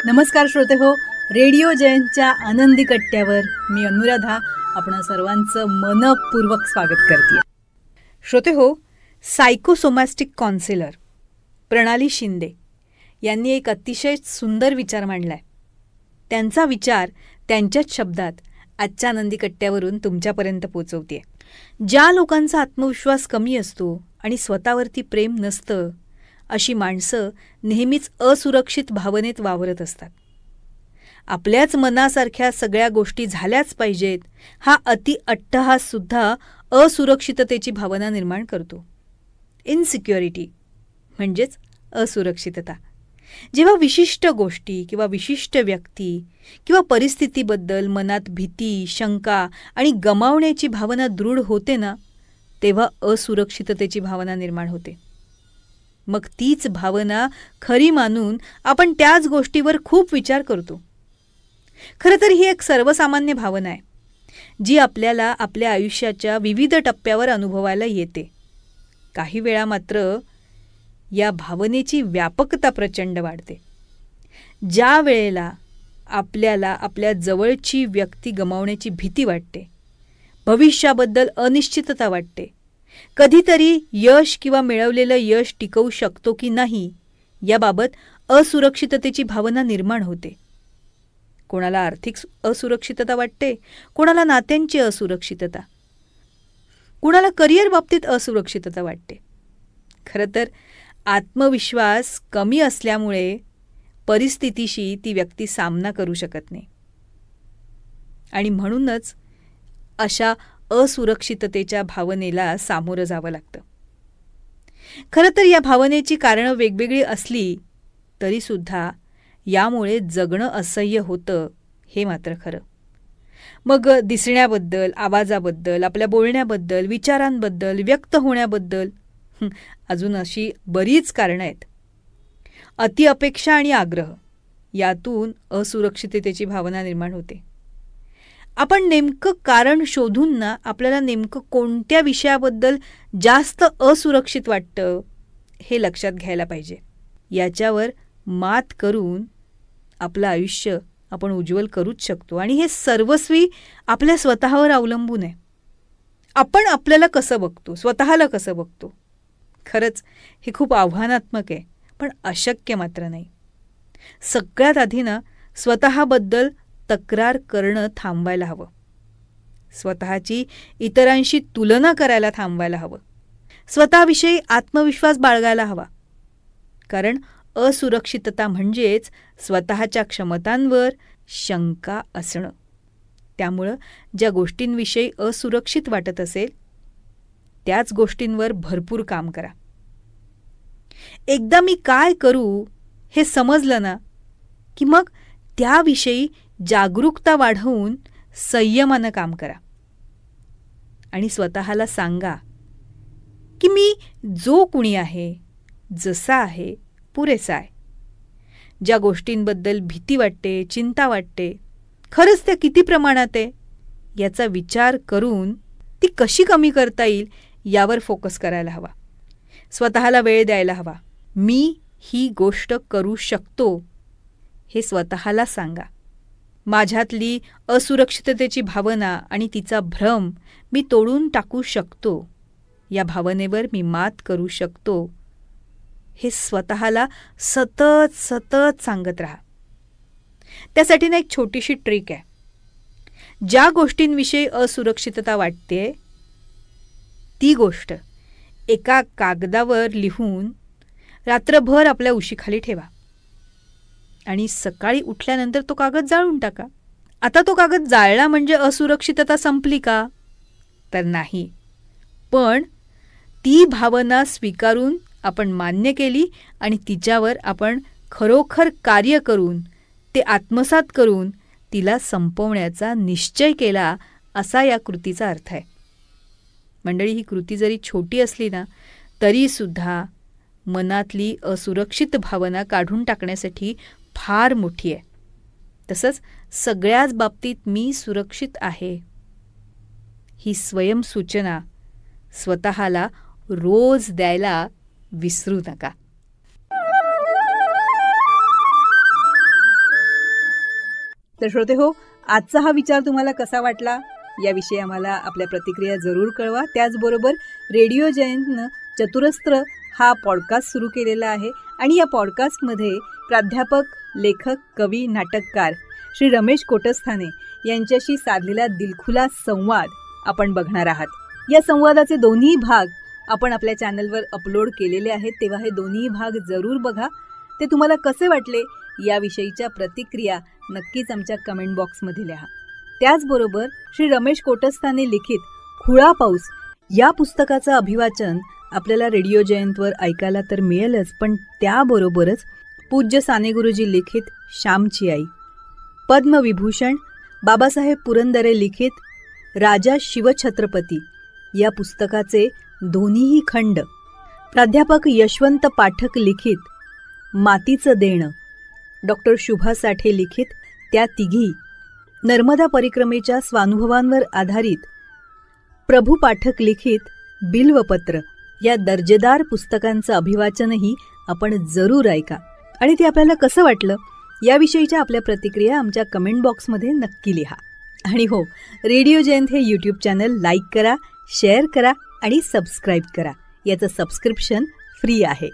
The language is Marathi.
नमस्कार श्रोते हो, रेडिओ जयंतच्या आनंदी कट्ट्यावर मी अनुराधा आपण सर्वांचं मनपूर्वक स्वागत करते. श्रोते हो, सायकोसोमॅस्टिक काउन्सिलर प्रणाली शिंदे यांनी एक अतिशय सुंदर विचार मांडलाय. त्यांचा विचार त्यांच्याच शब्दात आजच्या आनंदी कट्ट्यावरून तुमच्यापर्यंत पोचवते. ज्या लोकांचा आत्मविश्वास कमी असतो आणि स्वतःवरती प्रेम नसतं, अशी माणसं नेहमीच असुरक्षित भावनेत वावरत असतात. आपल्याच मनासारख्या सगळ्या गोष्टी झाल्याच पाहिजेत हा अतिअट्टहाससुद्धा असुरक्षिततेची भावना निर्माण करतो. इनसिक्युरिटी म्हणजेच असुरक्षितता. जेव्हा विशिष्ट गोष्टी किंवा विशिष्ट व्यक्ती किंवा परिस्थितीबद्दल मनात भीती, शंका आणि गमावण्याची भावना दृढ होते ना, तेव्हा असुरक्षिततेची भावना निर्माण होते. मग तीच भावना खरी मानून आपण त्याच गोष्टीवर खूप विचार करतो. खरं तर ही एक सर्वसामान्य भावना आहे, जी आपल्याला आपल्या आयुष्याच्या विविध टप्प्यावर अनुभवायला येते. काही वेळा मात्र या भावनेची व्यापकता प्रचंड वाढते. ज्या वेळेला आपल्याला आपल्या जवळची व्यक्ती गमावण्याची भीती वाटते, भविष्याबद्दल अनिश्चितता वाटते, कधीतरी यश किंवा मिळवलेलं यश टिकवू शकतो की नाही याबाबत असुरक्षिततेची भावना निर्माण होते. कोणाला आर्थिक असुरक्षितता वाटते, कोणाला नात्यांची असुरक्षितता, कोणाला करिअर बाबतीत असुरक्षितता वाटते. खरं तर आत्मविश्वास कमी असल्यामुळे परिस्थितीशी ती व्यक्ती सामना करू शकत नाही आणि म्हणूनच अशा असुरक्षिततेच्या भावनेला सामोरं जावं लागतं. खरं तर या भावनेची कारणं वेगवेगळी असली तरीसुद्धा यामुळे जगणं असह्य होतं हे मात्र खरं. मग दिसण्याबद्दल, आवाजाबद्दल, आपल्या बोलण्याबद्दल, विचारांबद्दल, व्यक्त होण्याबद्दल अजून अशी बरीच कारणं आहेत. अतिअपेक्षा आणि आग्रह यातून असुरक्षिततेची भावना निर्माण होते. आपण नेमकं कारण शोधून ना आपल्याला नेमकं कोणत्या विषयाबद्दल जास्त असुरक्षित वाटतं हे लक्षात घ्यायला पाहिजे. याच्यावर मात करून आपलं आयुष्य आपण उज्ज्वल करूच शकतो आणि हे सर्वस्वी आपल्या स्वतःवर अवलंबून आहे. आपण आपल्याला कसं बघतो, स्वतःला कसं बघतो, खरंच हे खूप आव्हानात्मक आहे, पण अशक्य मात्र नाही. सगळ्यात आधी ना स्वतःबद्दल तक्रार करणं थांबवायला हवं. स्वतःची इतरांशी तुलना करायला थांबवायला हवं. स्वतःविषयी आत्मविश्वास बाळगायला हवा. कारण असुरक्षितता म्हणजेच स्वतःच्या क्षमतांवर शंका असणं. त्यामुळं ज्या गोष्टींविषयी असुरक्षित वाटत असेल त्याच गोष्टींवर भरपूर काम करा. एकदा मी काय करू हे समजलं ना की मग त्याविषयी जागरूकता वाढवून संयमानं काम करा आणि स्वतःला सांगा की मी जो कुणी आहे, जसा आहे, पुरेसा आहे. ज्या गोष्टींबद्दल भीती वाटते, चिंता वाटते, खरंच त्या किती प्रमाणात आहे याचा विचार करून ती कशी कमी करता येईल यावर फोकस करायला हवा. स्वतःला वेळ द्यायला हवा. मी ही गोष्ट करू शकतो हे स्वतःला सांगा. माझ्यातली असुरक्षिततेची भावना आणि तिचा भ्रम मी तोडून टाकू शकतो. या भावनेवर मी मात करू शकतो हे स्वतःला सतत सतत सांगत राहा. त्यासाठी ना एक छोटीशी ट्रिक आहे. ज्या गोष्टींविषयी असुरक्षितता वाटते ती गोष्ट एका कागदावर लिहून रात्रभर आपल्या उशीखाली ठेवा आणि सकाळी उठल्यानंतर तो कागद जाळून टाका. आता तो कागद जाळला म्हणजे असुरक्षितता संपली का? तर नाही. पण ती भावना स्वीकारून आपण मान्य केली आणि तिच्यावर आपण खरोखर कार्य करून ते आत्मसात करून तिला संपवण्याचा निश्चय केला असा या कृतीचा अर्थ आहे. मंडळी, ही कृती जरी छोटी असली ना तरीसुद्धा मनातली असुरक्षित भावना काढून टाकण्यासाठी फार मोठी आहे. तसंच सगळ्याच बाबतीत मी सुरक्षित आहे ही स्वयंसूचना स्वतःला रोज द्यायला विसरू नका. तर श्रोते हो, आजचा हा विचार तुम्हाला कसा वाटला याविषयी आम्हाला आपल्या प्रतिक्रिया जरूर कळवा. त्याचबरोबर रेडिओ जयंतनं चतुरस्त्र हा पॉडकास्ट सुरू केलेला आहे आणि या पॉडकास्टमध्ये प्राध्यापक, लेखक, कवी, नाटककार श्री रमेश कोटस्थाने यांच्याशी साधलेला दिलखुलास संवाद आपण बघणार आहात. या संवादाचे दोन्ही भाग आपण आपल्या चॅनलवर अपलोड केलेले आहेत, तेव्हा हे दोन्ही भाग जरूर बघा. ते तुम्हाला कसे वाटले याविषयीच्या प्रतिक्रिया नक्कीच आमच्या कमेंट बॉक्समध्ये लिहा. त्याचबरोबर श्री रमेश कोटस्थाने लिखित खुळा पाऊस या पुस्तकाचं अभिवाचन आपल्याला रेडिओ जयंतवर ऐकायला तर मिळेलच, पण त्याबरोबरच पूज्य साने गुरुजी लिखित श्यामची आई, पद्मविभूषण बाबासाहेब पुरंदरे लिखित राजा शिवछत्रपती या पुस्तकाचे दोन्हीही खंड, प्राध्यापक यशवंत पाठक लिखित मातीचं देणं, डॉक्टर शुभा साठे लिखित त्या तिघी, नर्मदा परिक्रमेच्या स्वानुभवांवर आधारित प्रभू पाठक लिखित बिल्वपत्र या दर्जेदार पुस्तकांचं अभिवाचनही आपण जरूर ऐका. आणि ते आपल्याला कसं वाटलं याविषयीच्या आपल्या प्रतिक्रिया आमच्या कमेंट बॉक्समध्ये नक्की लिहा. आणि हो, रेडिओ जयंत हे यूट्यूब चॅनल लाईक करा, शेअर करा आणि सबस्क्राईब करा. याचं सबस्क्रिप्शन फ्री आहे.